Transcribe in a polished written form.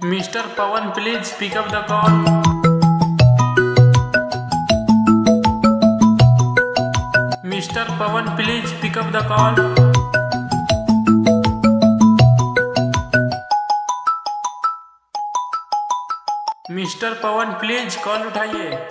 Mister Pawan please pick up the call. Mister Pawan please pick up the call. Mister Pawan please call उठाइए।